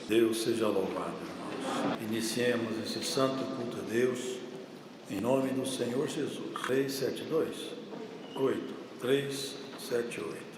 Deus seja louvado, irmãos. Iniciemos esse santo culto a Deus, em nome do Senhor Jesus. 372, 8, 3, 7, 8.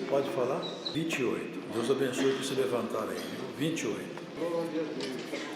Pode falar? 28. Deus abençoe por se levantar aí. 28. Glória a Deus.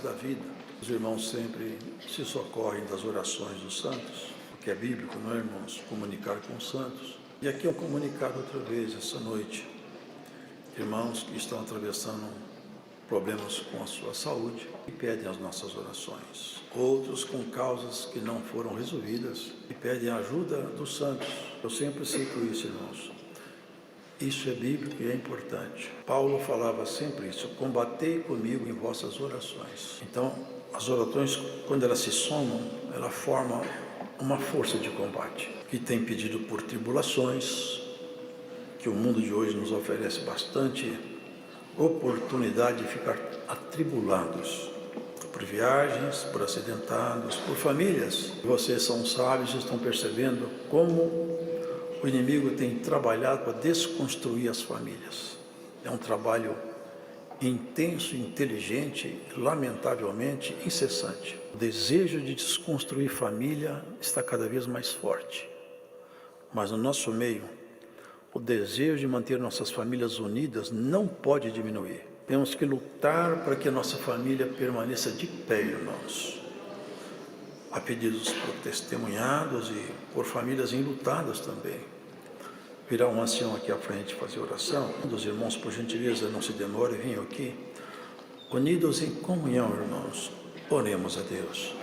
Da vida. Os irmãos sempre se socorrem das orações dos santos, porque é bíblico, não é, irmãos? Comunicar com os santos. E aqui eu comunicado outra vez essa noite. Irmãos que estão atravessando problemas com a sua saúde e pedem as nossas orações. Outros com causas que não foram resolvidas e pedem a ajuda dos santos. Eu sempre cito isso, irmãos. Isso é bíblico e é importante. Paulo falava sempre isso: combatei comigo em vossas orações. Então, as orações, quando elas se somam, ela forma uma força de combate, que tem pedido por tribulações, que o mundo de hoje nos oferece bastante oportunidade de ficar atribulados, por viagens, por acidentados, por famílias. Vocês são sábios e estão percebendo como o inimigo tem trabalhado para desconstruir as famílias. É um trabalho intenso, inteligente, lamentavelmente incessante. O desejo de desconstruir família está cada vez mais forte. Mas no nosso meio, o desejo de manter nossas famílias unidas não pode diminuir. Temos que lutar para que a nossa família permaneça de pé, irmãos. Há pedidos por testemunhados e por famílias enlutadas também. Virá um ancião aqui à frente fazer oração. Um dos irmãos, por gentileza, não se demore, venham aqui. Unidos em comunhão, irmãos, oremos a Deus.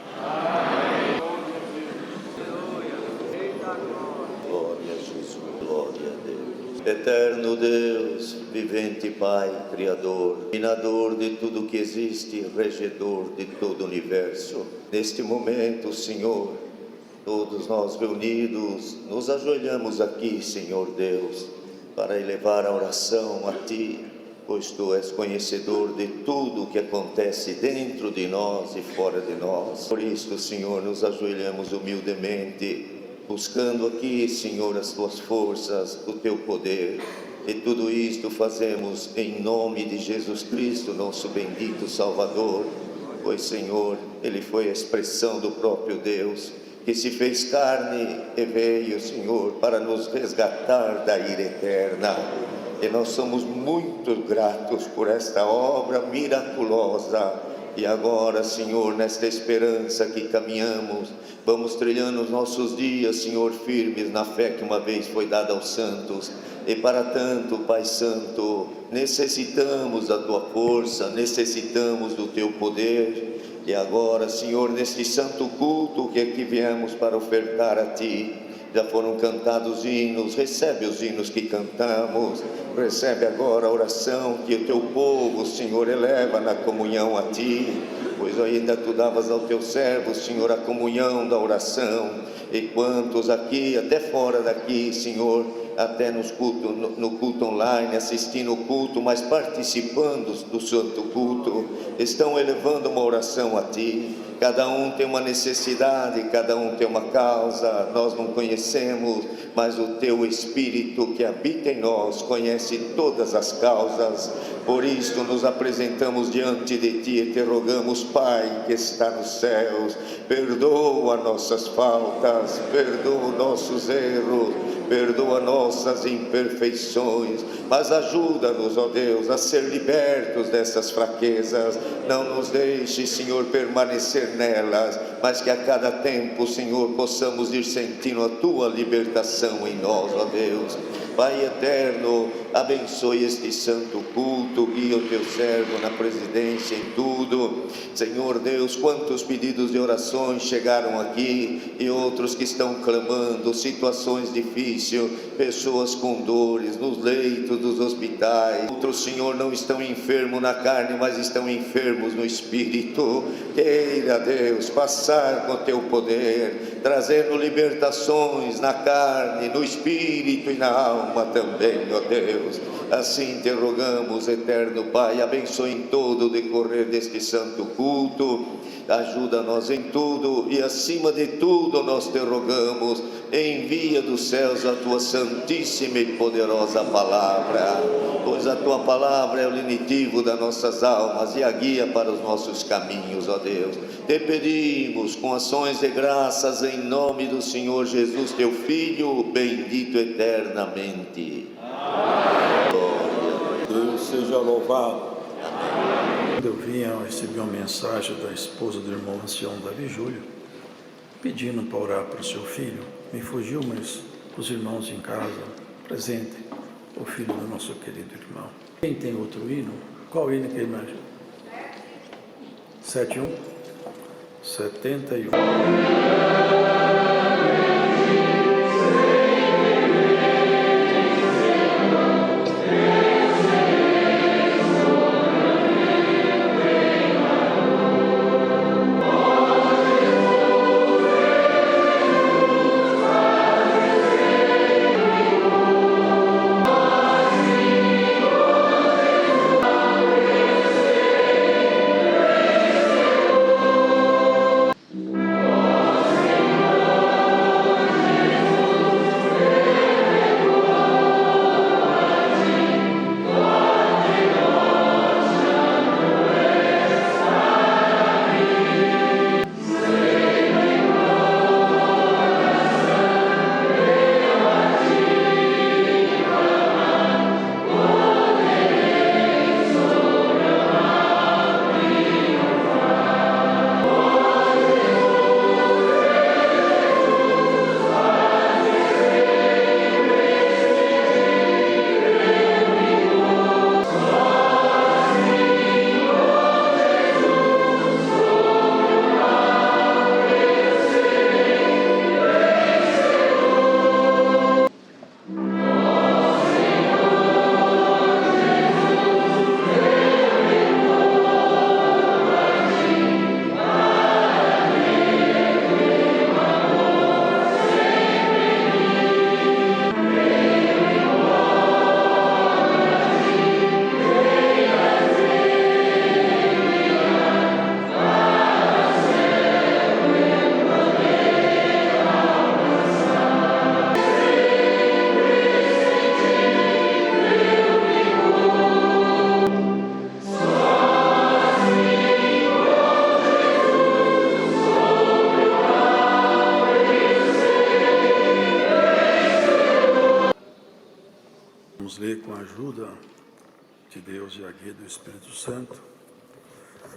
Glória a Jesus, glória a Deus. Eterno Deus, vivente Pai, Criador, dominador de tudo que existe, regedor de todo o universo. Neste momento, Senhor, todos nós reunidos, nos ajoelhamos aqui, Senhor Deus, para elevar a oração a Ti, pois Tu és conhecedor de tudo o que acontece dentro de nós e fora de nós. Por isso, Senhor, nos ajoelhamos humildemente, buscando aqui, Senhor, as Tuas forças, o Teu poder. E tudo isto fazemos em nome de Jesus Cristo, nosso bendito Salvador, pois, Senhor, Ele foi a expressão do próprio Deus, que se fez carne e veio, Senhor, para nos resgatar da ira eterna. E nós somos muito gratos por esta obra miraculosa. E agora, Senhor, nesta esperança que caminhamos, vamos trilhando os nossos dias, Senhor, firmes na fé que uma vez foi dada aos santos. E para tanto, Pai Santo, necessitamos da Tua força, necessitamos do Teu poder. E agora, Senhor, neste santo culto que aqui viemos para ofertar a Ti, já foram cantados hinos, recebe os hinos que cantamos, recebe agora a oração que o Teu povo, Senhor, eleva na comunhão a Ti, pois ainda Tu davas ao Teu servo, Senhor, a comunhão da oração, e quantos aqui, até fora daqui, Senhor, até no culto online, assistindo o culto, mas participando do santo culto, estão elevando uma oração a Ti. Cada um tem uma necessidade, cada um tem uma causa, nós não conhecemos, mas o Teu Espírito que habita em nós conhece todas as causas. Por isso nos apresentamos diante de Ti e Te rogamos, Pai que está nos céus, perdoa nossas faltas, perdoa nossos erros, perdoa nossas imperfeições, mas ajuda-nos, ó Deus, a ser libertos dessas fraquezas. Não nos deixe, Senhor, permanecer nelas, mas que a cada tempo, Senhor, possamos ir sentindo a Tua libertação em nós, ó Deus. Pai eterno, abençoe este santo culto, guia o Teu servo na presidência em tudo. Senhor Deus, quantos pedidos de orações chegaram aqui e outros que estão clamando, situações difíceis, pessoas com dores nos leitos dos hospitais. Outros, Senhor, não estão enfermos na carne, mas estão enfermos no espírito. Queira, Deus, passar com o Teu poder, trazendo libertações na carne, no espírito e na alma também, ó Deus. Assim Te rogamos, eterno Pai, abençoe em todo o decorrer deste santo culto, ajuda-nos em tudo e acima de tudo nós Te rogamos, envia dos céus a Tua santíssima e poderosa palavra, pois a Tua palavra é o lenitivo das nossas almas e a guia para os nossos caminhos, ó Deus. Te pedimos com ações de graças em nome do Senhor Jesus, Teu Filho, bendito eternamente. Deus seja louvado. Quando eu vinha, eu recebi uma mensagem da esposa do irmão ancião Davi Júlio, pedindo para orar para o seu filho. Me fugiu, mas os irmãos em casa, presente, o filho do nosso querido irmão. Quem tem outro hino? Qual hino que ele imagina? 71? 71. com a ajuda de Deus e a guia do Espírito Santo,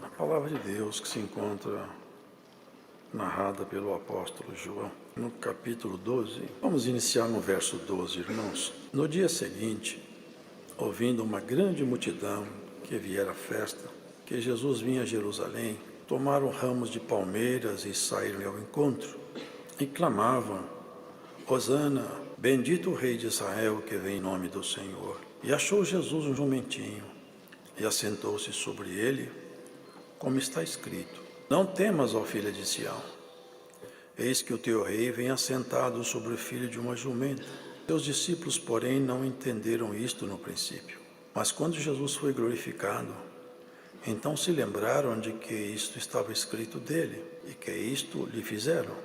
a palavra de Deus que se encontra narrada pelo apóstolo João, no capítulo 12. Vamos iniciar no verso 12, irmãos. No dia seguinte, ouvindo uma grande multidão que viera à festa, que Jesus vinha a Jerusalém, tomaram ramos de palmeiras e saíram ao encontro, e clamavam: Hosana, bendito o Rei de Israel que vem em nome do Senhor. E achou Jesus um jumentinho, e assentou-se sobre ele, como está escrito: Não temas, ó filha de Sião, eis que o teu rei vem assentado sobre o filho de uma jumenta. Seus discípulos, porém, não entenderam isto no princípio. Mas quando Jesus foi glorificado, então se lembraram de que isto estava escrito dele, e que isto lhe fizeram.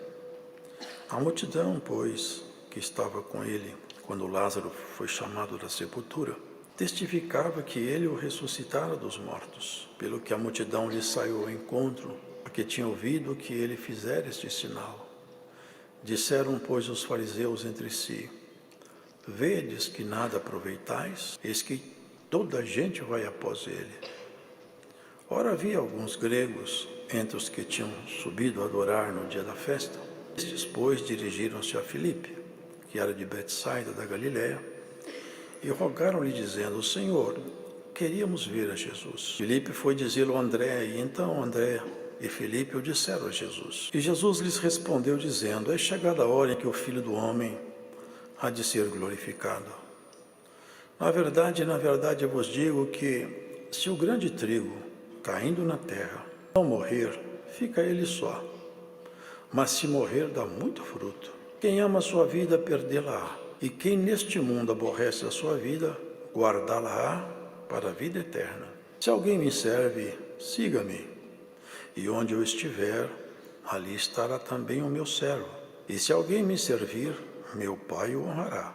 A multidão, pois, que estava com ele, quando Lázaro foi chamado da sepultura, testificava que ele o ressuscitara dos mortos, pelo que a multidão lhe saiu ao encontro, porque tinha ouvido que ele fizera este sinal. Disseram, pois, os fariseus entre si: Vedes que nada aproveitais? Eis que toda a gente vai após ele. Ora, havia alguns gregos entre os que tinham subido a adorar no dia da festa. Estes, pois, dirigiram-se a Filipe, que era de Betsaida da Galiléia, e rogaram-lhe, dizendo: Senhor, queríamos ver a Jesus. Filipe foi dizê-lo a André, e então André e Filipe o disseram a Jesus. E Jesus lhes respondeu, dizendo: É chegada a hora em que o Filho do Homem há de ser glorificado. Na verdade, eu vos digo que, se o grande trigo, caindo na terra, não morrer, fica ele só. Mas se morrer, dá muito fruto. Quem ama a sua vida, perdê-la-á. E quem neste mundo aborrece a sua vida, guardá-la-á para a vida eterna. Se alguém me serve, siga-me. E onde eu estiver, ali estará também o meu servo. E se alguém me servir, meu Pai o honrará.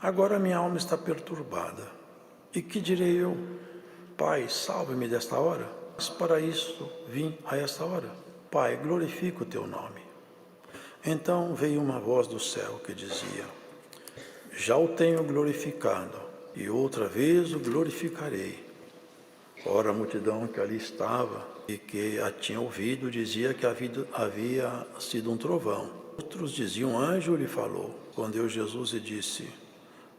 Agora minha alma está perturbada. E que direi eu? Pai, salve-me desta hora. Mas para isso vim a esta hora. Pai, glorifica o teu nome. Então veio uma voz do céu que dizia: Já o tenho glorificado, e outra vez o glorificarei. Ora, a multidão que ali estava e que a tinha ouvido dizia que havia sido um trovão. Outros diziam: Anjo lhe falou. Respondeu Jesus e disse: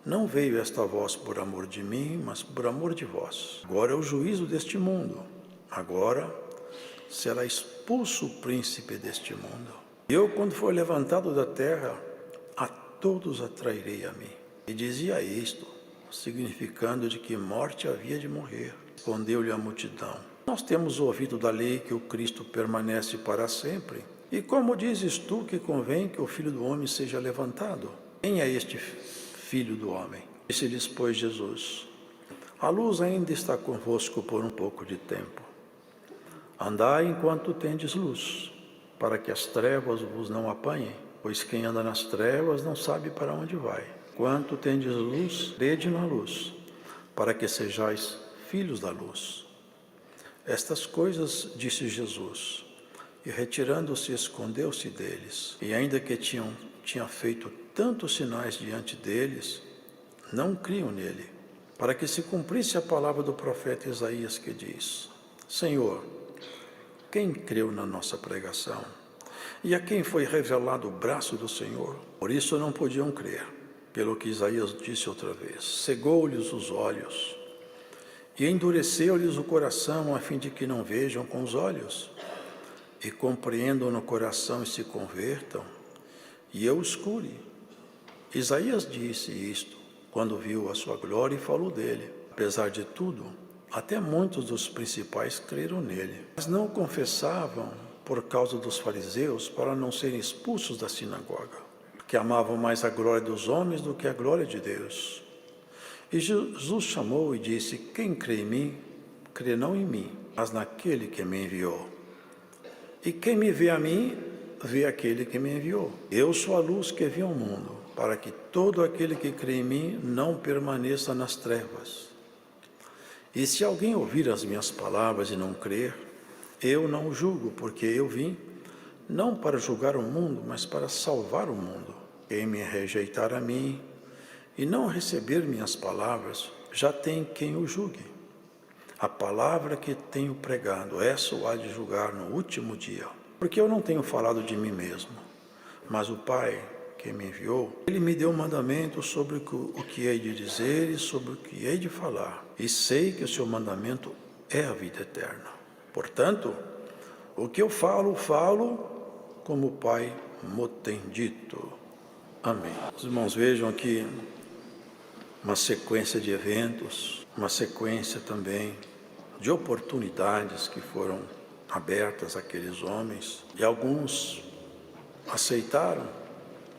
Não veio esta voz por amor de mim, mas por amor de vós. Agora é o juízo deste mundo. Agora será expulso o príncipe deste mundo. Eu, quando for levantado da terra, a todos atrairei a mim. E dizia isto, significando de que morte havia de morrer. Respondeu-lhe a multidão: Nós temos ouvido da lei que o Cristo permanece para sempre. E como dizes tu que convém que o Filho do Homem seja levantado? Quem é este Filho do Homem? Disse-lhes, pois, Jesus: A luz ainda está convosco por um pouco de tempo. Andai enquanto tendes luz, para que as trevas vos não apanhem, pois quem anda nas trevas não sabe para onde vai. Enquanto tendes luz, crede na luz, para que sejais filhos da luz. Estas coisas disse Jesus, e retirando-se, escondeu-se deles. E ainda que tinha feito tantos sinais diante deles, não criam nele, para que se cumprisse a palavra do profeta Isaías, que diz: Senhor, quem creu na nossa pregação? E a quem foi revelado o braço do Senhor? Por isso não podiam crer, pelo que Isaías disse outra vez: cegou-lhes os olhos e endureceu-lhes o coração, a fim de que não vejam com os olhos e compreendam no coração e se convertam, e eu os cure. Isaías disse isto quando viu a sua glória e falou dele. Apesar de tudo, até muitos dos principais creram nele, mas não o confessavam por causa dos fariseus, para não serem expulsos da sinagoga, que amavam mais a glória dos homens do que a glória de Deus. E Jesus chamou e disse: Quem crê em mim, crê não em mim, mas naquele que me enviou. E quem me vê a mim, vê aquele que me enviou. Eu sou a luz que vem ao mundo, para que todo aquele que crê em mim não permaneça nas trevas. E se alguém ouvir as minhas palavras e não crer, eu não o julgo, porque eu vim, não para julgar o mundo, mas para salvar o mundo. Quem me rejeitar a mim e não receber minhas palavras, já tem quem o julgue. A palavra que tenho pregado, essa o há de julgar no último dia. Porque eu não tenho falado de mim mesmo, mas o Pai que me enviou, ele me deu mandamento sobre o que hei de dizer e sobre o que hei de falar. E sei que o seu mandamento é a vida eterna. Portanto, o que eu falo, como o Pai me tem dito. Amém. Os irmãos vejam aqui uma sequência de eventos, uma sequência também de oportunidades que foram abertas àqueles homens, e alguns aceitaram,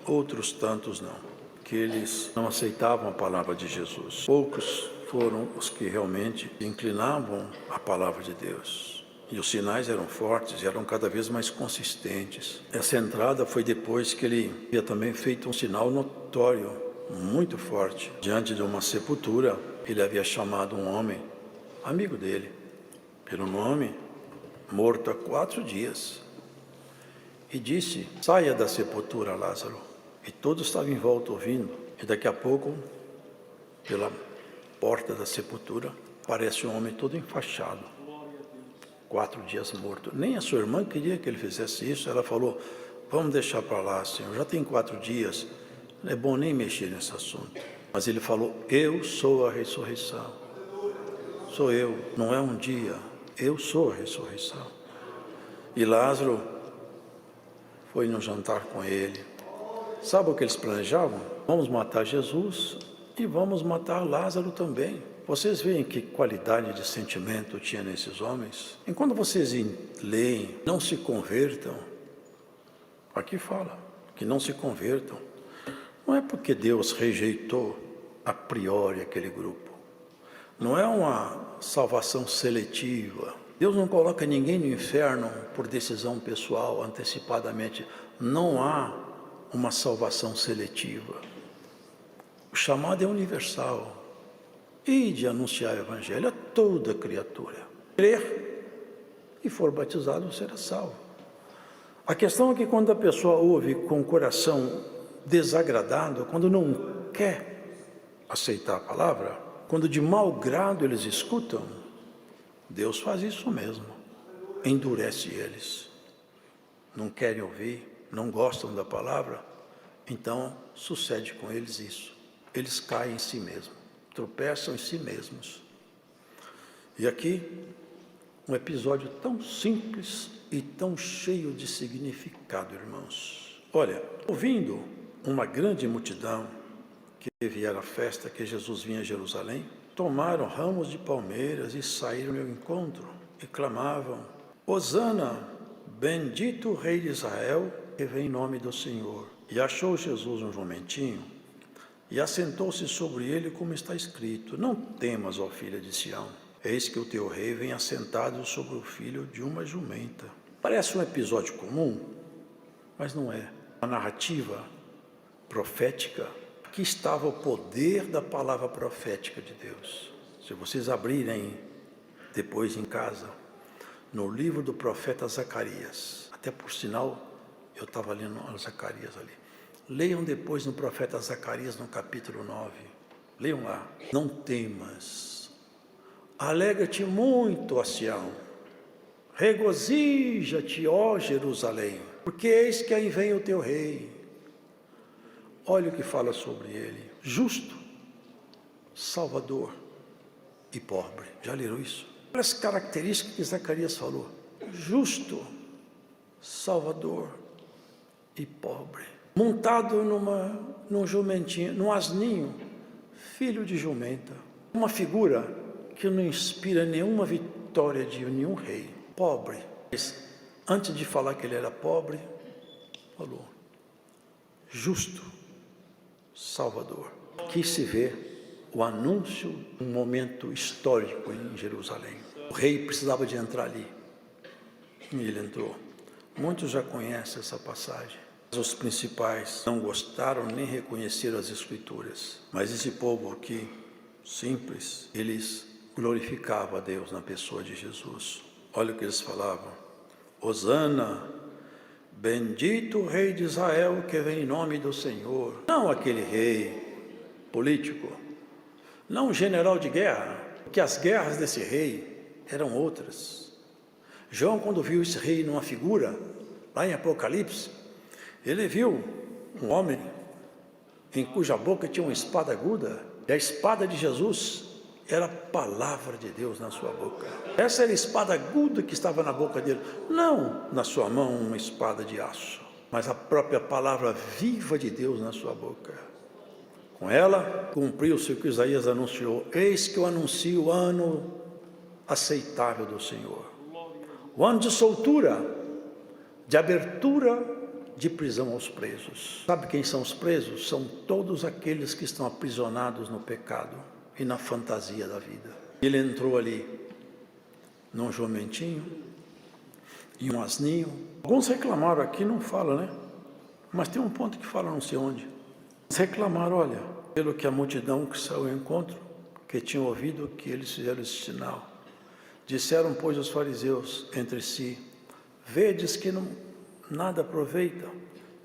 outros tantos não, que eles não aceitavam a palavra de Jesus. Poucos foram os que realmente inclinavam a palavra de Deus. E os sinais eram fortes, eram cada vez mais consistentes. Essa entrada foi depois que ele havia também feito um sinal notório, muito forte. Diante de uma sepultura, ele havia chamado um homem, amigo dele, pelo nome, morto há 4 dias. E disse, saia da sepultura, Lázaro. E todos estavam em volta ouvindo. E daqui a pouco, pela porta da sepultura, aparece um homem todo enfaixado. 4 dias morto. Nem a sua irmã queria que ele fizesse isso. Ela falou, vamos deixar para lá, Senhor. Já tem 4 dias. Não é bom nem mexer nesse assunto. Mas ele falou, eu sou a ressurreição. Sou eu. Não é um dia. Eu sou a ressurreição. E Lázaro foi no jantar com ele. Sabe o que eles planejavam? Vamos matar Jesus e vamos matar Lázaro também. Vocês veem que qualidade de sentimento tinha nesses homens? Enquanto vocês leem, não se convertam. Aqui fala que não se convertam. Não é porque Deus rejeitou a priori aquele grupo. Não é uma salvação seletiva. Deus não coloca ninguém no inferno por decisão pessoal, antecipadamente. Não há uma salvação seletiva. O chamado é universal. E de anunciar o evangelho a toda criatura. Crer e for batizado será salvo. A questão é que quando a pessoa ouve com o coração desagradado, quando não quer aceitar a palavra, quando de mau grado eles escutam, Deus faz isso mesmo, endurece eles. Não querem ouvir, não gostam da palavra, então sucede com eles isso. Eles caem em si mesmos, tropeçam em si mesmos. E aqui, um episódio tão simples e tão cheio de significado, irmãos. Olha, ouvindo uma grande multidão que viera à festa que Jesus vinha a Jerusalém, tomaram ramos de palmeiras e saíram ao encontro e clamavam, Hosana, bendito o Rei de Israel, que vem em nome do Senhor. E achou Jesus um jumentinho e assentou-se sobre ele, como está escrito, não temas, ó filha de Sião, eis que o teu rei vem assentado sobre o filho de uma jumenta. Parece um episódio comum, mas não é. A narrativa profética, aqui estava o poder da palavra profética de Deus. Se vocês abrirem depois em casa, no livro do profeta Zacarias, até por sinal, eu estava lendo Zacarias ali. Leiam depois no profeta Zacarias, no capítulo 9. Leiam lá. Não temas. Alegra-te muito, ó Sião. Regozija-te, ó Jerusalém. Porque eis que aí vem o teu rei. Olha o que fala sobre ele. Justo, salvador e pobre. Já leram isso? Olha as características que Zacarias falou. Justo, salvador e pobre. Montado num jumentinho, num asninho, filho de jumenta. Uma figura que não inspira nenhuma vitória de nenhum rei. Pobre. Antes de falar que ele era pobre, falou, justo, salvador. Aqui se vê o anúncio de um momento histórico em Jerusalém. O rei precisava de entrar ali. E ele entrou. Muitos já conhecem essa passagem. Os principais não gostaram nem reconheceram as escrituras. Mas esse povo aqui, simples, eles glorificavam a Deus na pessoa de Jesus. Olha o que eles falavam. Hosana, bendito o Rei de Israel que vem em nome do Senhor. Não aquele rei político, não um general de guerra, porque as guerras desse rei eram outras. João, quando viu esse rei numa figura, lá em Apocalipse, ele viu um homem em cuja boca tinha uma espada aguda, e a espada de Jesus era a palavra de Deus na sua boca. Essa era a espada aguda que estava na boca dele, não na sua mão uma espada de aço, mas a própria palavra viva de Deus na sua boca. Com ela, cumpriu-se o que Isaías anunciou: eis que eu anuncio o ano aceitável do Senhor, o ano de soltura, de abertura de prisão aos presos. Sabe quem são os presos? São todos aqueles que estão aprisionados no pecado e na fantasia da vida. Ele entrou ali num jumentinho e um asninho. Alguns reclamaram, aqui não fala, né? Mas tem um ponto que fala não sei onde. Eles reclamaram, olha, pelo que a multidão que saiu ao encontro, que tinha ouvido que eles fizeram esse sinal. Disseram, pois, os fariseus entre si: vedes que nada aproveita,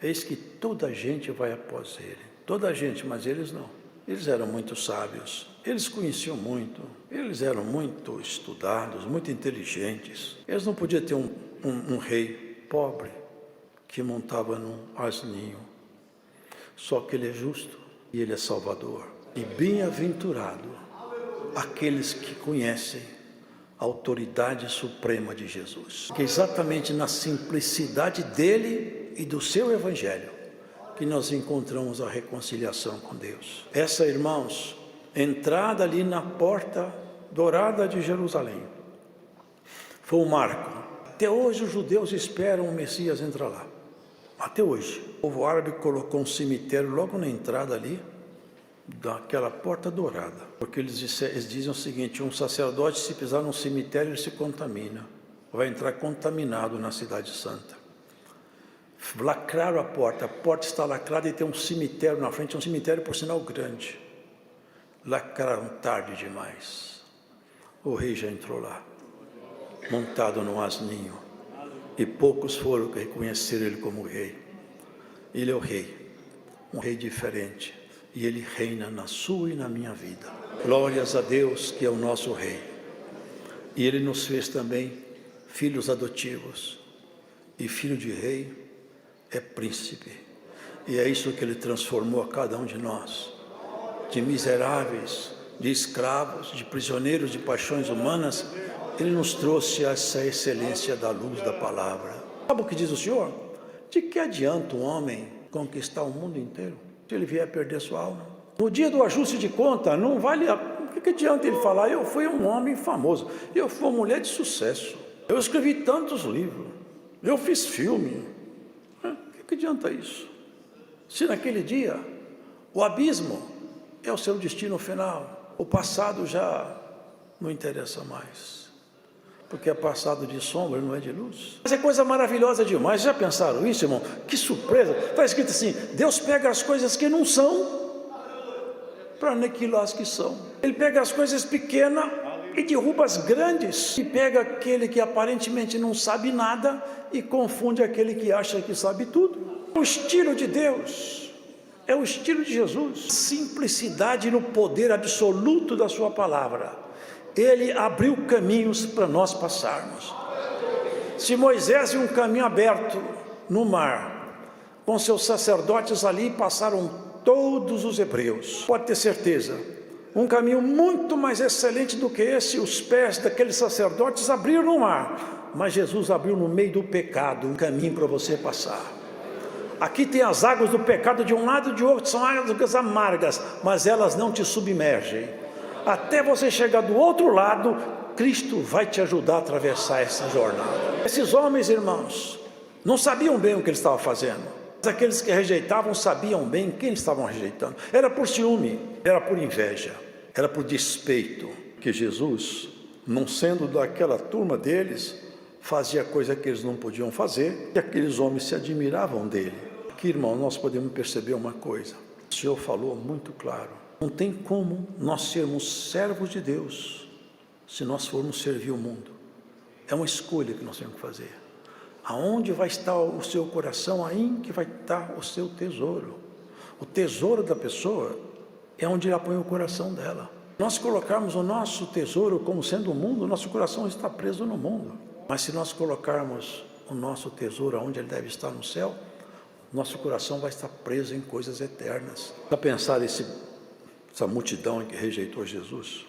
eis que toda a gente vai após ele. Toda a gente, mas eles não. Eles eram muito sábios, eles conheciam muito, eles eram muito estudados, muito inteligentes. Eles não podiam ter um rei pobre que montava num asninho. Só que ele é justo e ele é salvador. E bem-aventurado aqueles que conhecem a autoridade suprema de Jesus, que é exatamente na simplicidade dele e do seu evangelho que nós encontramos a reconciliação com Deus. Essa, irmãos, entrada ali na porta dourada de Jerusalém, foi um marco. Até hoje os judeus esperam o Messias entrar lá. Até hoje. O povo árabe colocou um cemitério logo na entrada ali, daquela porta dourada, porque eles dizem o seguinte: um sacerdote, se pisar num cemitério, ele se contamina, vai entrar contaminado na cidade santa. Lacraram a porta está lacrada e tem um cemitério na frente, um cemitério por sinal grande. Lacraram tarde demais. O rei já entrou lá, montado num asninho, e poucos foram que reconheceram ele como rei. Ele é o rei, um rei diferente, e ele reina na sua e na minha vida. Glórias a Deus, que é o nosso rei. E ele nos fez também filhos adotivos, e filho de rei é príncipe, e é isso que ele transformou a cada um de nós, de miseráveis, de escravos, de prisioneiros de paixões humanas. Ele nos trouxe essa excelência da luz da palavra. Sabe o que diz o Senhor? De que adianta um homem conquistar o mundo inteiro se ele vier perder sua alma? No dia do ajuste de conta, não vale o que adianta ele falar: eu fui um homem famoso, eu fui uma mulher de sucesso, eu escrevi tantos livros, eu fiz filme. O que adianta isso? Se naquele dia o abismo é o seu destino final, o passado já não interessa mais, porque é passado de sombra, não é de luz. Mas é coisa maravilhosa demais. Já pensaram isso, irmão? Que surpresa! Está escrito assim: Deus pega as coisas que não são para aniquilar as que são. Ele pega as coisas pequenas e derruba as grandes, e pega aquele que aparentemente não sabe nada e confunde aquele que acha que sabe tudo. O estilo de Deus é o estilo de Jesus. Simplicidade no poder absoluto da sua palavra. Ele abriu caminhos para nós passarmos. Se Moisés viu um caminho aberto no mar, com seus sacerdotes ali, passaram todos os hebreus. Pode ter certeza, um caminho muito mais excelente do que esse, os pés daqueles sacerdotes abriram no mar, mas Jesus abriu no meio do pecado um caminho para você passar. Aqui tem as águas do pecado de um lado e de outro, são águas amargas, mas elas não te submergem. Até você chegar do outro lado, Cristo vai te ajudar a atravessar essa jornada. Esses homens, irmãos, não sabiam bem o que eles estavam fazendo, mas aqueles que rejeitavam sabiam bem quem estavam rejeitando. Era por ciúme, era por inveja, era por despeito, que Jesus, não sendo daquela turma deles, fazia coisa que eles não podiam fazer, e aqueles homens se admiravam dele. Aqui, irmão, nós podemos perceber uma coisa: o Senhor falou muito claro, não tem como nós sermos servos de Deus se nós formos servir o mundo. É uma escolha que nós temos que fazer. Aonde vai estar o seu coração, aí que vai estar o seu tesouro. O tesouro da pessoa é onde ela põe o coração dela. Nós colocarmos o nosso tesouro como sendo o mundo, o nosso coração está preso no mundo. Mas se nós colocarmos o nosso tesouro onde ele deve estar, no céu, nosso coração vai estar preso em coisas eternas. Para pensar essa multidão que rejeitou Jesus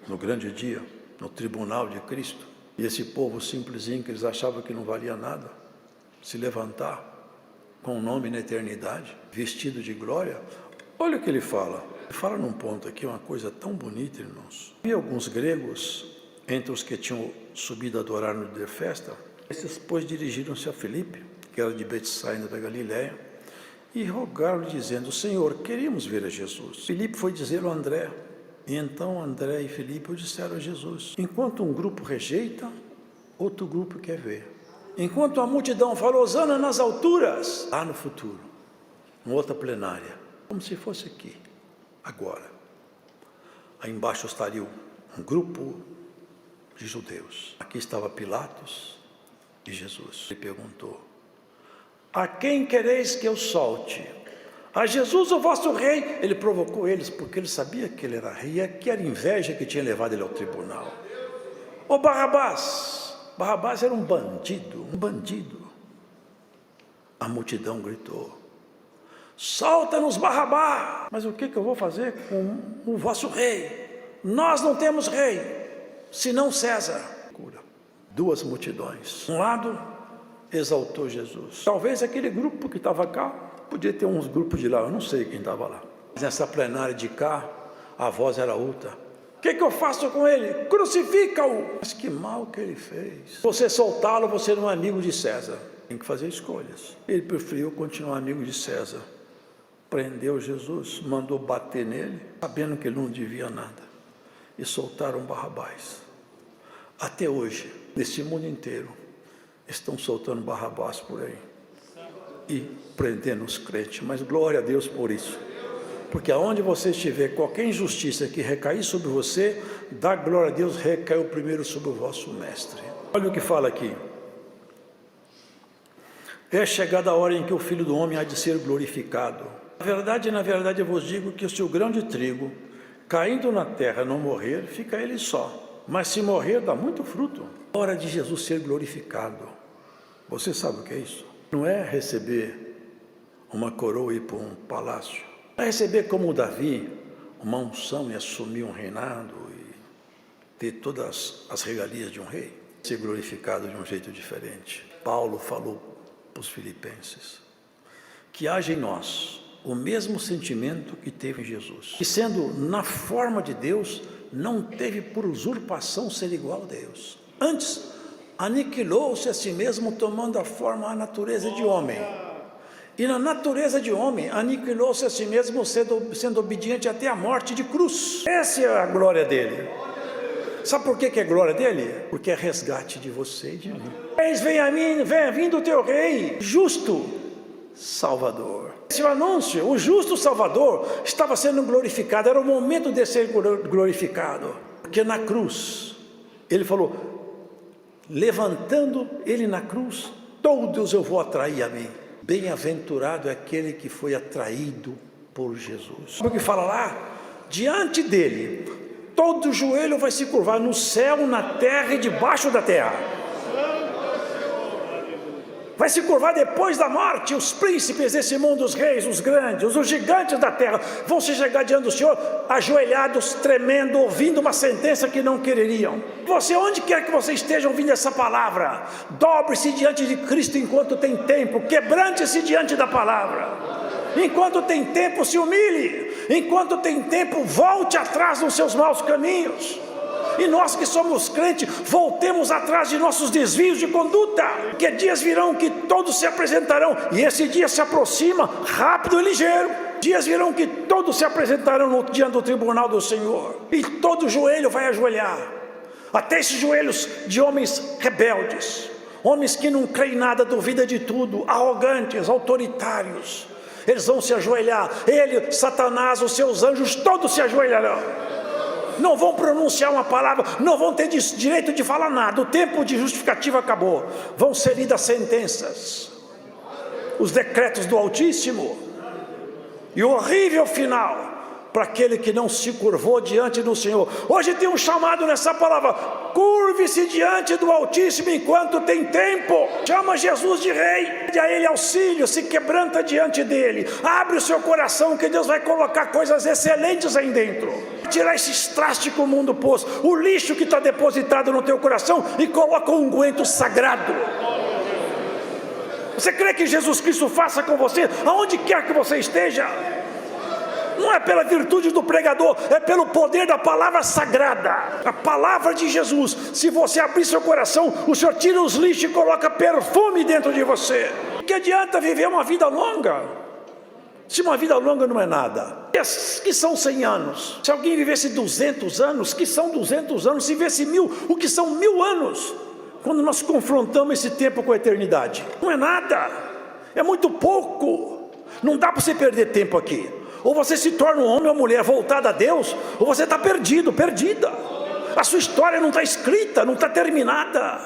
no grande dia, no tribunal de Cristo, e esse povo simplesinho que eles achavam que não valia nada, se levantar com o nome na eternidade, vestido de glória. Olha o que ele fala. Ele fala num ponto aqui, uma coisa tão bonita, irmãos. E alguns gregos, entre os que tinham subido a adorar no dia de festa, esses, pois, dirigiram-se a Filipe, que era de Betsaida da Galiléia, e rogaram-lhe, dizendo: Senhor, queríamos ver a Jesus. Filipe foi dizer a André, e então André e Filipe o disseram a Jesus. Enquanto um grupo rejeita, outro grupo quer ver. Enquanto a multidão fala hosana nas alturas, lá no futuro, em outra plenária, como se fosse aqui, agora, aí embaixo estaria um grupo de judeus. Aqui estava Pilatos e Jesus. Ele perguntou: a quem quereis que eu solte? A Jesus, o vosso rei? Ele provocou eles porque ele sabia que ele era rei, e que era inveja que tinha levado ele ao tribunal. Ou Barrabás? Barrabás era um bandido. A multidão gritou: solta-nos Barrabás! Mas o que eu vou fazer com o vosso rei? Nós não temos rei, senão César. Duas multidões. Um lado exaltou Jesus. Talvez aquele grupo que estava cá, podia ter uns grupos de lá, eu não sei quem estava lá. Mas nessa plenária de cá, a voz era outra. O que eu faço com ele? Crucifica-o! Mas que mal que ele fez. Você soltá-lo, você não é amigo de César. Tem que fazer escolhas. Ele preferiu continuar amigo de César. Prendeu Jesus, mandou bater nele, sabendo que ele não devia nada. E soltaram Barrabás. Até hoje, nesse mundo inteiro, estão soltando Barrabás por aí. E prendendo os crentes. Mas glória a Deus por isso. Porque aonde você estiver, qualquer injustiça que recair sobre você, dá glória a Deus, recaiu primeiro sobre o vosso mestre. Olha o que fala aqui. É chegada a hora em que o Filho do Homem há de ser glorificado. Na verdade, eu vos digo que se o grão de trigo, caindo na terra, não morrer, fica ele só. Mas se morrer, dá muito fruto. Hora de Jesus ser glorificado. Você sabe o que é isso? Não é receber uma coroa e ir para um palácio. Vai receber como o Davi, uma unção e assumir um reinado e ter todas as regalias de um rei, ser glorificado de um jeito diferente. Paulo falou para os filipenses que haja em nós o mesmo sentimento que teve em Jesus, que sendo na forma de Deus, não teve por usurpação ser igual a Deus. Antes, aniquilou-se a si mesmo, tomando a forma, a natureza de homem. E na natureza de homem, aniquilou-se a si mesmo, sendo obediente até a morte de cruz. Essa é a glória dele. Sabe por que é a glória dele? Porque é resgate de você e de mim. Eis, vem a mim, venha vindo o teu rei, justo Salvador. Esse é o anúncio, o justo Salvador estava sendo glorificado, era o momento de ser glorificado. Porque na cruz, ele falou, levantando ele na cruz, todos eu vou atrair a mim. Bem-aventurado é aquele que foi atraído por Jesus. O que fala lá? Diante dele, todo joelho vai se curvar no céu, na terra e debaixo da terra. Vai se curvar depois da morte. Os príncipes desse mundo, os reis, os grandes, os gigantes da terra, vão se chegar diante do Senhor, ajoelhados, tremendo, ouvindo uma sentença que não quereriam. Você, onde quer que você esteja ouvindo essa palavra, dobre-se diante de Cristo enquanto tem tempo, quebrante-se diante da palavra. Enquanto tem tempo, se humilhe. Enquanto tem tempo, volte atrás dos seus maus caminhos. E nós que somos crentes, voltemos atrás de nossos desvios de conduta, porque dias virão que todos se apresentarão, e esse dia se aproxima rápido e ligeiro. Dias virão que todos se apresentarão diante do tribunal do Senhor, e todo joelho vai ajoelhar, até esses joelhos de homens rebeldes, homens que não creem em nada, duvidam de tudo, arrogantes, autoritários. Eles vão se ajoelhar, ele, Satanás, os seus anjos, todos se ajoelharão. Não vão pronunciar uma palavra, não vão ter direito de falar nada, o tempo de justificativa acabou. Vão ser lidas sentenças, os decretos do Altíssimo, e o horrível final, para aquele que não se curvou diante do Senhor. Hoje tem um chamado nessa palavra: curve-se diante do Altíssimo enquanto tem tempo. Chama Jesus de Rei, pede a Ele auxílio, se quebranta diante dEle, abre o seu coração, que Deus vai colocar coisas excelentes aí dentro, tirar esses trastes que o mundo pôs, o lixo que está depositado no teu coração, e coloca um unguento sagrado. Você crê que Jesus Cristo faça com você, aonde quer que você esteja? Não é pela virtude do pregador, é pelo poder da palavra sagrada, a palavra de Jesus. Se você abrir seu coração, o Senhor tira os lixos e coloca perfume dentro de você. Que adianta viver uma vida longa, se uma vida longa não é nada? Que são 100 anos? Se alguém vivesse 200 anos, que são 200 anos? Se vivesse 1000, o que são 1000 anos? Quando nós confrontamos esse tempo com a eternidade, não é nada, é muito pouco. Não dá para você perder tempo aqui. Ou você se torna um homem ou mulher voltado a Deus, ou você está perdido, perdida. A sua história não está escrita, não está terminada.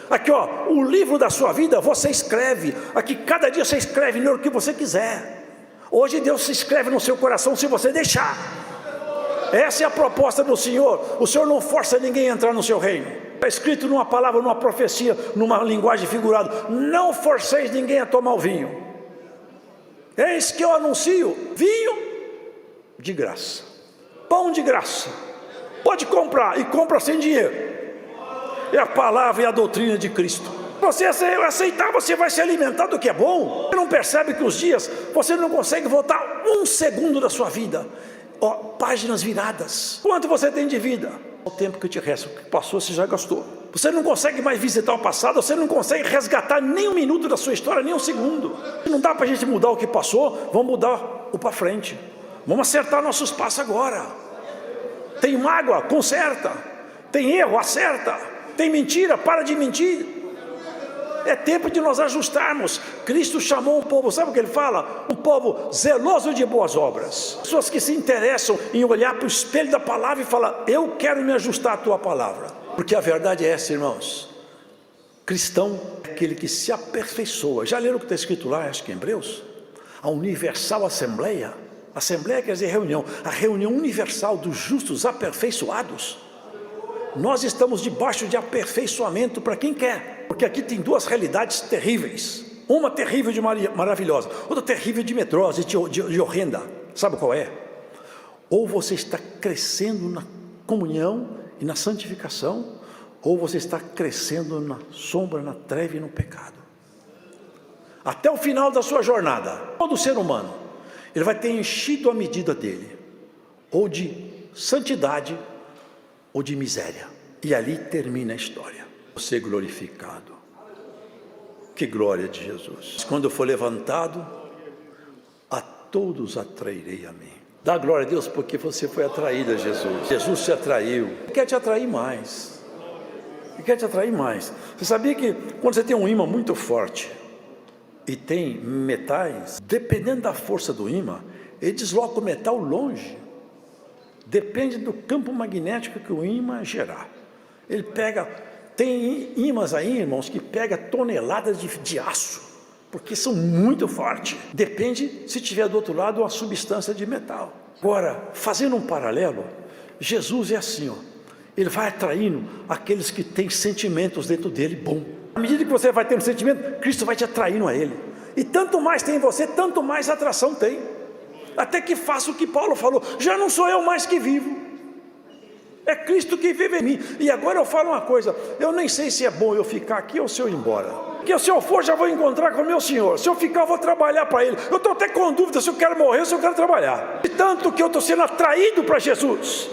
Aqui ó, o livro da sua vida você escreve. Aqui cada dia você escreve no que você quiser. Hoje Deus se escreve no seu coração se você deixar. Essa é a proposta do Senhor. O Senhor não força ninguém a entrar no seu reino. Está escrito numa palavra, numa profecia, numa linguagem figurada: não forceis ninguém a tomar o vinho. Eis que eu anuncio vinho de graça, pão de graça. Pode comprar, e compra sem dinheiro. É a palavra e a doutrina de Cristo. Você aceitar, você vai se alimentar do que é bom. Você não percebe que os dias, você não consegue voltar 1 segundo da sua vida. Ó, páginas viradas. Quanto você tem de vida? O tempo que te resta, o que passou você já gastou. Você não consegue mais visitar o passado, você não consegue resgatar nem 1 minuto da sua história, nem 1 segundo. Não dá para a gente mudar o que passou, vamos mudar o para frente. Vamos acertar nossos passos agora. Tem mágoa, conserta. Tem erro, acerta. Tem mentira, para de mentir. É tempo de nós ajustarmos. Cristo chamou um povo, sabe o que ele fala? Um povo zeloso de boas obras. Pessoas que se interessam em olhar para o espelho da palavra e falar: eu quero me ajustar à tua palavra. Porque a verdade é essa, irmãos: cristão é aquele que se aperfeiçoa. Já leram o que está escrito lá, acho que em Hebreus? A universal assembleia. Assembleia quer dizer reunião. A reunião universal dos justos aperfeiçoados. Nós estamos debaixo de aperfeiçoamento para quem quer. Porque aqui tem 2 realidades terríveis. Uma terrível de maravilhosa, outra terrível de medrosa, de horrenda. Sabe qual é? Ou você está crescendo na comunhão e na santificação, ou você está crescendo na sombra, na treva e no pecado. Até o final da sua jornada, todo ser humano, ele vai ter enchido a medida dele, ou de santidade, ou de miséria. E ali termina a história. Ser glorificado. Que glória de Jesus. Quando eu for levantado, a todos atrairei a mim. Dá glória a Deus porque você foi atraído a Jesus. Jesus te atraiu. Ele quer te atrair mais. Ele quer te atrair mais. Você sabia que quando você tem um ímã muito forte e tem metais, dependendo da força do ímã, ele desloca o metal longe. Depende do campo magnético que o ímã gerar. Ele pega... Tem ímãs aí, irmãos, que pega toneladas de aço, porque são muito fortes. Depende se tiver do outro lado uma substância de metal. Agora, fazendo um paralelo, Jesus é assim, ó, ele vai atraindo aqueles que têm sentimentos dentro dele bom. À medida que você vai tendo sentimento, Cristo vai te atraindo a Ele. E tanto mais tem em você, tanto mais atração tem. Até que faça o que Paulo falou: já não sou eu mais que vivo. É Cristo que vive em mim. E agora eu falo uma coisa: eu nem sei se é bom eu ficar aqui ou se eu ir embora. Porque se eu for, já vou encontrar com o meu Senhor. Se eu ficar, eu vou trabalhar para Ele. Eu estou até com dúvida se eu quero morrer ou se eu quero trabalhar. E tanto que eu estou sendo atraído para Jesus.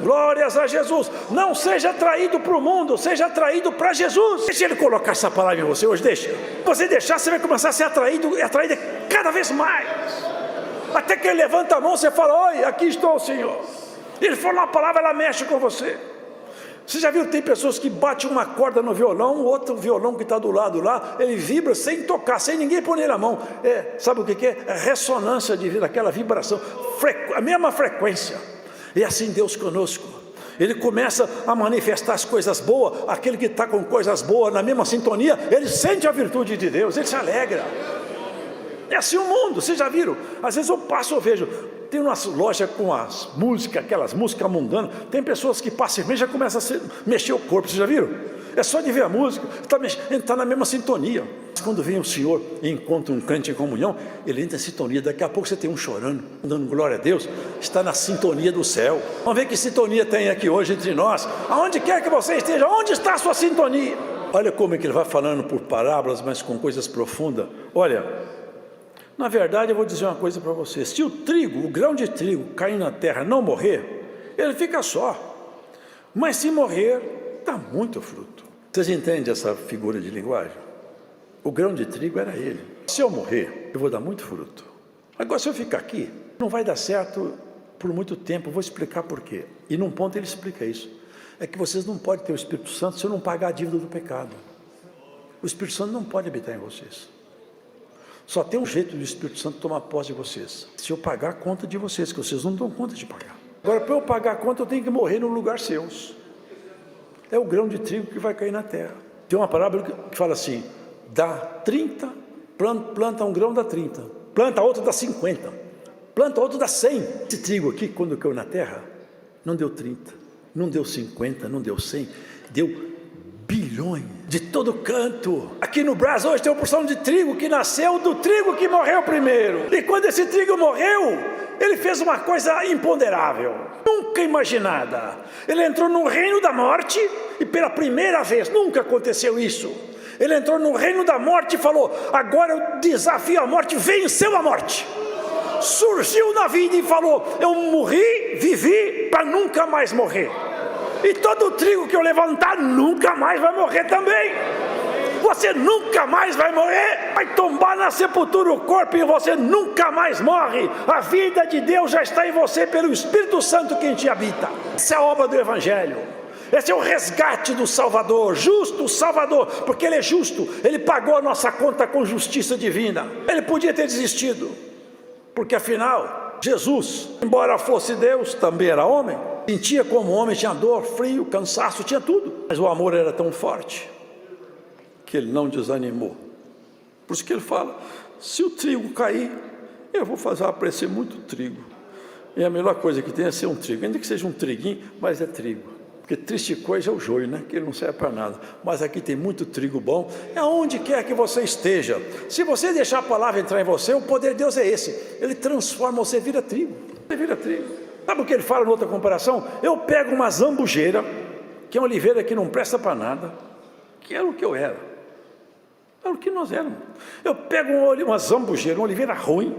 Glórias a Jesus. Não seja atraído para o mundo, seja atraído para Jesus. Deixa Ele colocar essa palavra em você hoje, deixa. Se você deixar, você vai começar a ser atraído cada vez mais. Até que Ele levanta a mão, você fala: oi, aqui estou, Senhor. Ele fala uma palavra, ela mexe com você. Você já viu, tem pessoas que batem uma corda no violão, o outro violão que está do lado lá, ele vibra sem tocar, sem ninguém pôr nele a mão. Sabe o que é? É ressonância de vida, aquela vibração, a mesma frequência. E assim Deus conosco. Ele começa a manifestar as coisas boas. Aquele que está com coisas boas na mesma sintonia, ele sente a virtude de Deus, ele se alegra. É assim o mundo, vocês já viram? Às vezes eu passo, eu vejo, tenho umas lojas com as músicas, aquelas músicas mundanas. Tem pessoas que passam e já começam a mexer o corpo, vocês já viram? É só de ver a música, está na mesma sintonia. Quando vem o Senhor e encontra um crente em comunhão, ele entra em sintonia. Daqui a pouco você tem um chorando, dando glória a Deus, está na sintonia do céu. Vamos ver que sintonia tem aqui hoje entre nós. Aonde quer que você esteja, onde está a sua sintonia? Olha como é que ele vai falando por parábolas, mas com coisas profundas. Olha, na verdade eu vou dizer uma coisa para você. Se o trigo, o grão de trigo cair na terra e não morrer, ele fica só. Mas se morrer, dá muito fruto. Vocês entendem essa figura de linguagem? O grão de trigo era ele. Se eu morrer, eu vou dar muito fruto. Agora, se eu ficar aqui, não vai dar certo por muito tempo. Eu vou explicar por quê. E num ponto ele explica isso. É que vocês não podem ter o Espírito Santo se eu não pagar a dívida do pecado. O Espírito Santo não pode habitar em vocês. Só tem um jeito do Espírito Santo tomar posse de vocês. Se eu pagar a conta de vocês, que vocês não dão conta de pagar. Agora, para eu pagar a conta, eu tenho que morrer no lugar seus. É o grão de trigo que vai cair na terra. Tem uma parábola que fala assim: dá 30, planta um grão dá 30, planta outro dá 50, planta outro dá 100. Esse trigo aqui, quando caiu na terra, não deu 30, não deu 50, não deu 100, deu bilhões de todo canto. Aqui no Brasil hoje tem uma porção de trigo que nasceu do trigo que morreu primeiro. E quando esse trigo morreu, ele fez uma coisa imponderável, nunca imaginada. Ele entrou no reino da morte e pela primeira vez, nunca aconteceu isso. Ele entrou no reino da morte e falou: agora eu desafio a morte, venceu a morte. Surgiu na vida e falou: eu morri, vivi para nunca mais morrer. E todo o trigo que eu levantar nunca mais vai morrer também. Você nunca mais vai morrer. Vai tombar na sepultura o corpo e você nunca mais morre. A vida de Deus já está em você pelo Espírito Santo que te habita. Essa é a obra do Evangelho. Esse é o resgate do Salvador, justo Salvador, porque Ele é justo. Ele pagou a nossa conta com justiça divina. Ele podia ter desistido, porque afinal Jesus, embora fosse Deus, também era homem. Sentia como homem, tinha dor, frio, cansaço, tinha tudo. Mas o amor era tão forte que ele não desanimou. Por isso que ele fala: se o trigo cair, eu vou fazer aparecer muito trigo. E a melhor coisa que tem é ser um trigo, ainda que seja um triguinho, mas é trigo. Porque triste coisa é o joio, né? Que ele não serve para nada. Mas aqui tem muito trigo bom. É onde quer que você esteja. Se você deixar a palavra entrar em você, o poder de Deus é esse. Ele transforma você, vira trigo. Você vira trigo. Sabe o que ele fala em outra comparação? Eu pego uma zambujeira, que é uma oliveira que não presta para nada, que era o que eu era. Era o que nós éramos. Eu pego uma zambujeira, uma oliveira ruim,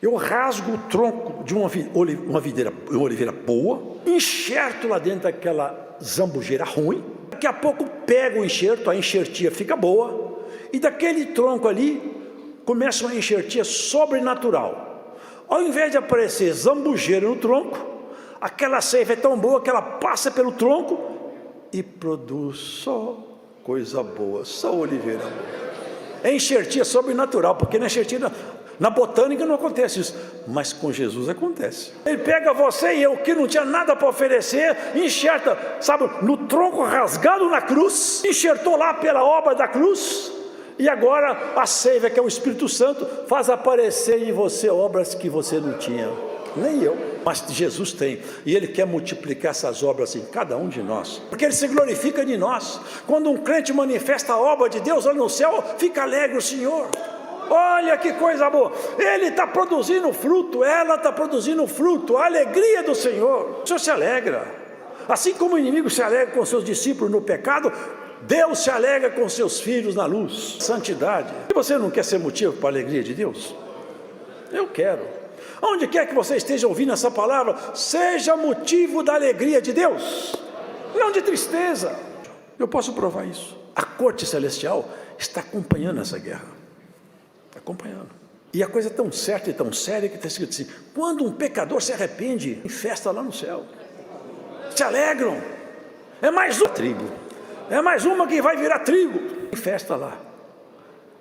eu rasgo o tronco de uma oliveira boa, enxerto lá dentro daquela zambujeira ruim, daqui a pouco pego o enxerto, a enxertia fica boa, e daquele tronco ali começa uma enxertia sobrenatural. Ao invés de aparecer zambujeira no tronco, aquela seiva é tão boa que ela passa pelo tronco e produz só coisa boa, só oliveira boa. É enxertia sobrenatural, porque na enxertia, na botânica não acontece isso, mas com Jesus acontece. Ele pega você e eu, que não tinha nada para oferecer, enxerta, sabe, no tronco rasgado na cruz, enxertou lá pela obra da cruz, e agora a seiva, que é o Espírito Santo, faz aparecer em você obras que você não tinha, nem eu, mas Jesus tem, e Ele quer multiplicar essas obras em cada um de nós, porque Ele se glorifica de nós. Quando um crente manifesta a obra de Deus lá no céu, fica alegre o Senhor. Olha que coisa boa, ele está produzindo fruto, ela está produzindo fruto, a alegria do Senhor. O Senhor se alegra, assim como o inimigo se alegra com seus discípulos no pecado, Deus se alegra com seus filhos na luz, santidade. E você não quer ser motivo para a alegria de Deus? Eu quero. Onde quer que você esteja ouvindo essa palavra, seja motivo da alegria de Deus, não de tristeza. Eu posso provar isso. A corte celestial está acompanhando essa guerra. Acompanhando. E a coisa é tão certa e tão séria que está escrito assim: quando um pecador se arrepende, tem festa lá no céu, se alegram. É mais um trigo, é mais uma que vai virar trigo, tem festa lá.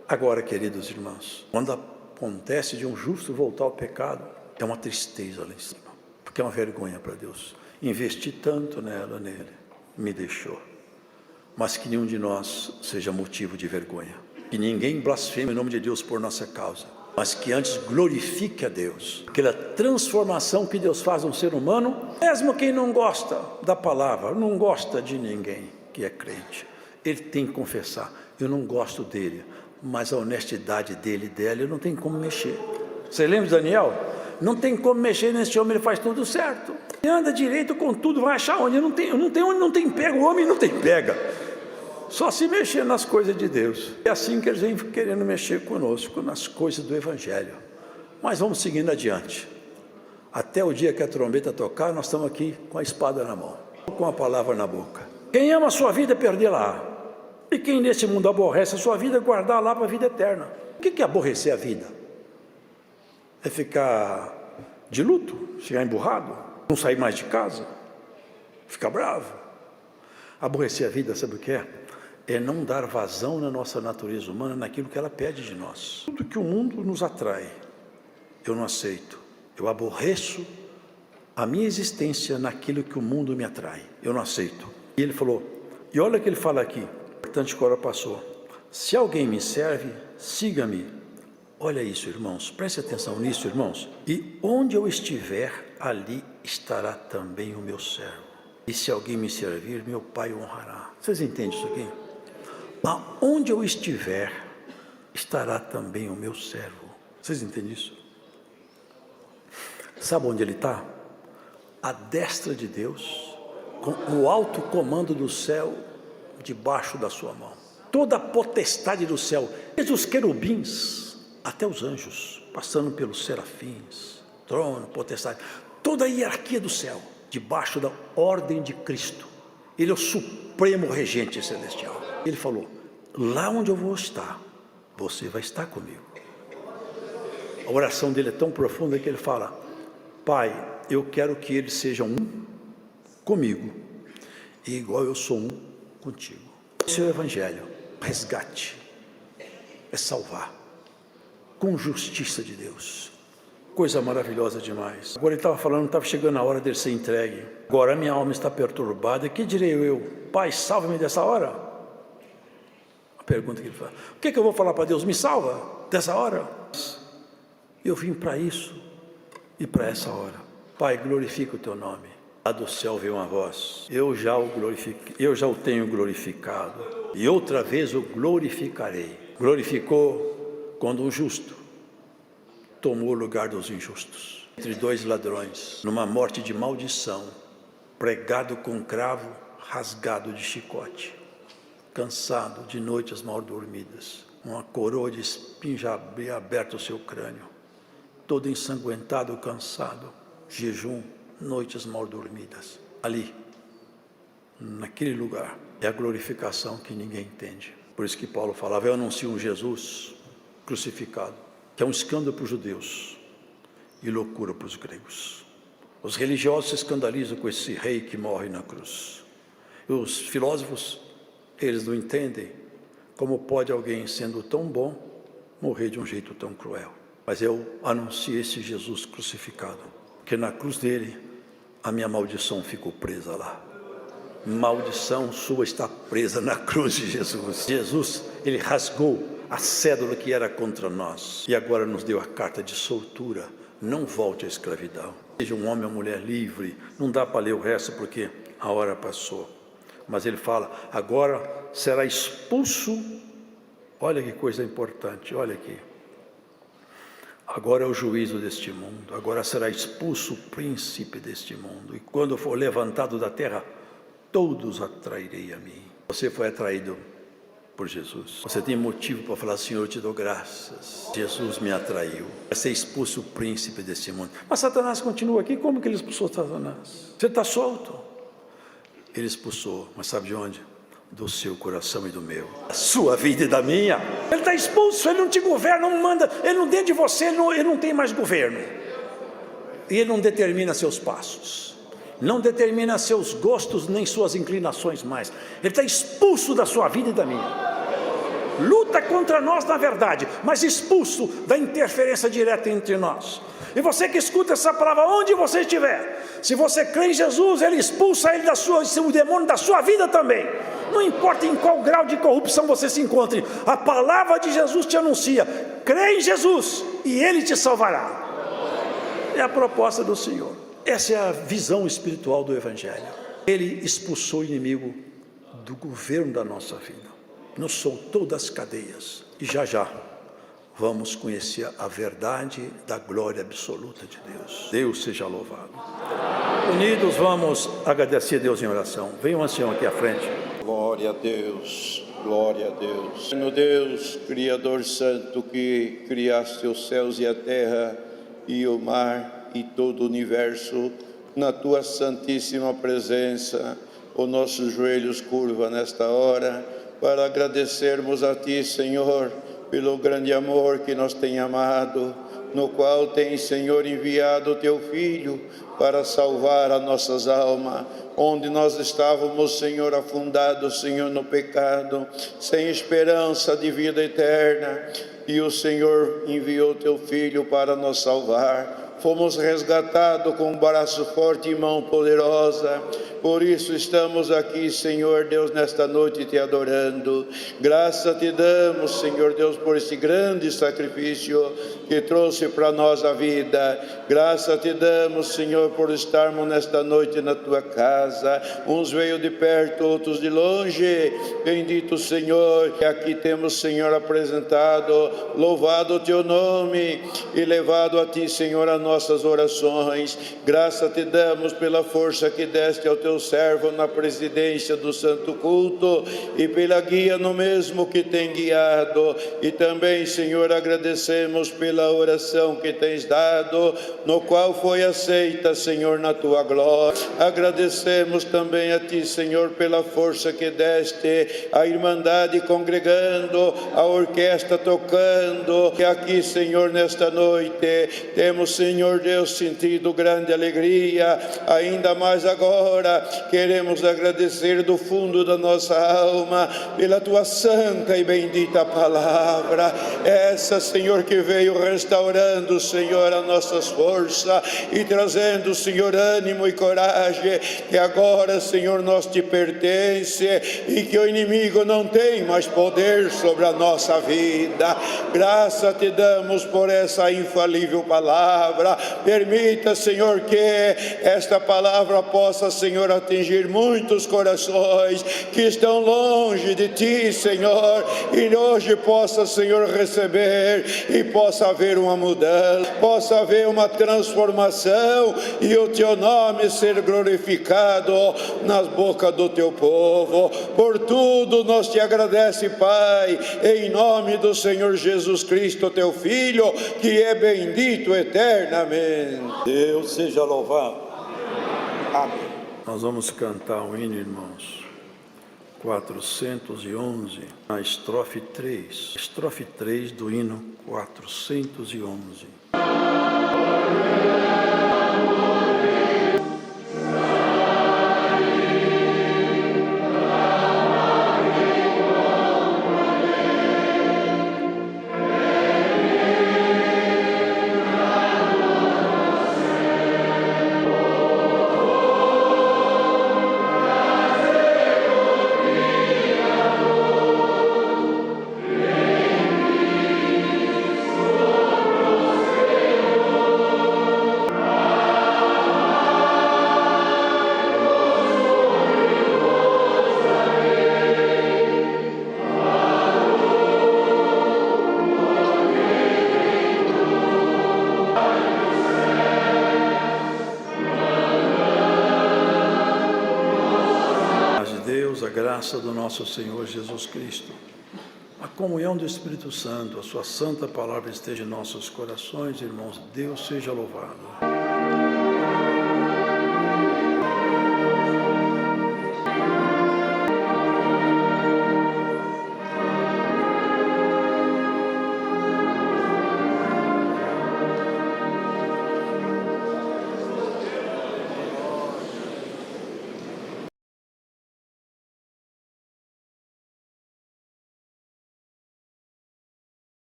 Agora, queridos irmãos, quando acontece de um justo voltar ao pecado, é uma tristeza lá em cima, porque é uma vergonha para Deus. Investi tanto nele, me deixou. Mas que nenhum de nós seja motivo de vergonha. que ninguém blasfeme o nome de Deus por nossa causa, mas que antes glorifique a Deus. Aquela transformação que Deus faz no ser humano, mesmo quem não gosta da palavra, não gosta de ninguém que é crente, ele tem que confessar: eu não gosto dele, mas a honestidade dele e dela, eu não tenho como mexer. Você lembra de Daniel? Não tem como mexer nesse homem, ele faz tudo certo. Ele anda direito com tudo, vai achar onde não tem onde não tem pega, o homem não tem pega. Só se mexer nas coisas de Deus. É assim que eles vêm querendo mexer conosco, nas coisas do Evangelho. Mas vamos seguindo adiante. Até o dia que a trombeta tocar, nós estamos aqui com a espada na mão, com a palavra na boca. Quem ama a sua vida, perdê-la. E quem nesse mundo aborrece a sua vida, guardar lá para a vida eterna. O que é aborrecer a vida? É ficar de luto, ficar emburrado, não sair mais de casa, ficar bravo. Aborrecer a vida, sabe o que é? É não dar vazão na nossa natureza humana, naquilo que ela pede de nós. Tudo que o mundo nos atrai, eu não aceito. Eu aborreço a minha existência naquilo que o mundo me atrai. Eu não aceito. E ele falou, e olha o que ele fala aqui, importante que agora passou. Se alguém me serve, siga-me. Olha isso, irmãos, preste atenção nisso, irmãos. E onde eu estiver, ali estará também o meu servo. E se alguém me servir, meu Pai o honrará. Vocês entendem isso aqui? Aonde eu estiver, estará também o meu servo. Vocês entendem isso? Sabe onde ele está? À destra de Deus, com o alto comando do céu debaixo da sua mão. Toda a potestade do céu, desde os querubins até os anjos, passando pelos serafins, trono, potestade, toda a hierarquia do céu, debaixo da ordem de Cristo. Ele é o supremo regente celestial. Ele falou, lá onde eu vou estar, você vai estar comigo. A oração dele é tão profunda que ele fala, Pai, eu quero que eles sejam um comigo, e igual eu sou um contigo. Esse é o Evangelho, resgate, é salvar, com justiça de Deus. Coisa maravilhosa demais. Agora ele estava falando, estava chegando a hora dele ser entregue. Agora a minha alma está perturbada. Que direi eu? Pai, salva-me dessa hora? A pergunta que ele faz. O que eu vou falar para Deus? Me salva dessa hora? Eu vim para isso e para essa hora. Pai, glorifica o teu nome. Lá do céu veio uma voz. Eu já o tenho glorificado. E outra vez o glorificarei. Glorificou quando um justo tomou o lugar dos injustos, entre dois ladrões, numa morte de maldição, pregado com cravo, rasgado de chicote, cansado, de noites mal dormidas, uma coroa de espinhos já havia aberto o seu crânio, todo ensanguentado, cansado, jejum, noites mal dormidas. Ali, naquele lugar, é a glorificação que ninguém entende. Por isso que Paulo falava, eu anuncio um Jesus crucificado, que é um escândalo para os judeus e loucura para os gregos. Os religiosos se escandalizam com esse rei que morre na cruz. E os filósofos, eles não entendem como pode alguém, sendo tão bom, morrer de um jeito tão cruel. Mas eu anuncio esse Jesus crucificado, porque na cruz dele, a minha maldição ficou presa lá. Maldição sua está presa na cruz de Jesus. Jesus, ele rasgou a cédula que era contra nós, e agora nos deu a carta de soltura. Não volte à escravidão, seja um homem ou mulher livre. Não dá para ler o resto porque a hora passou, mas ele fala, agora será expulso. Olha que coisa importante, olha aqui, agora é o juízo deste mundo, agora será expulso o príncipe deste mundo, e quando for levantado da terra, todos atrairei a mim. Você foi atraído por Jesus. Você tem motivo para falar, Senhor, eu te dou graças. Jesus me atraiu. Vai ser expulso o príncipe desse mundo. Mas Satanás continua aqui. Como que ele expulsou Satanás? Você está solto. Ele expulsou, mas sabe de onde? Do seu coração e do meu. Da sua vida e da minha. Ele está expulso, ele não te governa, não manda, ele não dentro de você, ele não tem mais governo. E ele não determina seus passos. Não determina seus gostos nem suas inclinações mais. Ele está expulso da sua vida e da minha. luta contra nós na verdade, mas expulso da interferência direta entre nós. E você que escuta essa palavra, onde você estiver, se você crê em Jesus, Ele expulsa ele o demônio da sua vida também. Não importa em qual grau de corrupção você se encontre, a palavra de Jesus te anuncia: crê em Jesus e Ele te salvará. É a proposta do Senhor. Essa é a visão espiritual do Evangelho. Ele expulsou o inimigo do governo da nossa vida, nos soltou das cadeias, e já vamos conhecer a verdade da glória absoluta de Deus. Deus seja louvado. Unidos vamos agradecer a Deus em oração. Venha um ancião aqui à frente. Glória a Deus, glória a Deus. Meu Deus, Criador Santo, que criaste os céus e a terra e o mar e todo o universo, na Tua santíssima presença, os nossos joelhos curva nesta hora, para agradecermos a Ti, Senhor, pelo grande amor que nos tem amado, no qual tem, Senhor, enviado o Teu Filho para salvar as nossas almas, onde nós estávamos, Senhor, afundados, Senhor, no pecado, sem esperança de vida eterna, e o Senhor enviou Teu Filho para nos salvar. Fomos resgatados com um braço forte e mão poderosa. Por isso estamos aqui, Senhor Deus, nesta noite te adorando. Graça te damos, Senhor Deus, por esse grande sacrifício que trouxe para nós a vida. Graça te damos, Senhor, por estarmos nesta noite na tua casa. Uns veio de perto, outros de longe. Bendito Senhor, que aqui temos, Senhor, apresentado, louvado o teu nome e levado a ti, Senhor, a nossas orações. Graça te damos pela força que deste ao teu servo na presidência do Santo Culto e pela guia no mesmo que tem guiado. E também, Senhor, agradecemos pela oração que tens dado, no qual foi aceita, Senhor, na tua glória. Agradecemos também a ti, Senhor, pela força que deste a Irmandade congregando, a orquestra tocando. E aqui, Senhor, nesta noite temos, Senhor Deus, sentido grande alegria. Ainda mais agora queremos agradecer do fundo da nossa alma pela tua santa e bendita palavra, essa, Senhor, que veio restaurando, Senhor, as nossas forças e trazendo, Senhor, ânimo e coragem, que agora, Senhor, nós te pertence e que o inimigo não tem mais poder sobre a nossa vida. Graça te damos por essa infalível palavra. Permita, Senhor, que esta palavra possa, Senhor, atingir muitos corações que estão longe de ti, Senhor, e hoje possa, Senhor, receber e possa haver uma mudança, possa haver uma transformação e o teu nome ser glorificado nas bocas do teu povo. Por tudo nós te agradecemos, Pai, em nome do Senhor Jesus Cristo, teu Filho, que é bendito eternamente. Deus seja louvado. Amém. Nós vamos cantar um hino, irmãos, 411, a estrofe 3 do hino 411. A graça do nosso Senhor Jesus Cristo, a comunhão do Espírito Santo, a sua santa palavra esteja em nossos corações, irmãos. Deus seja louvado.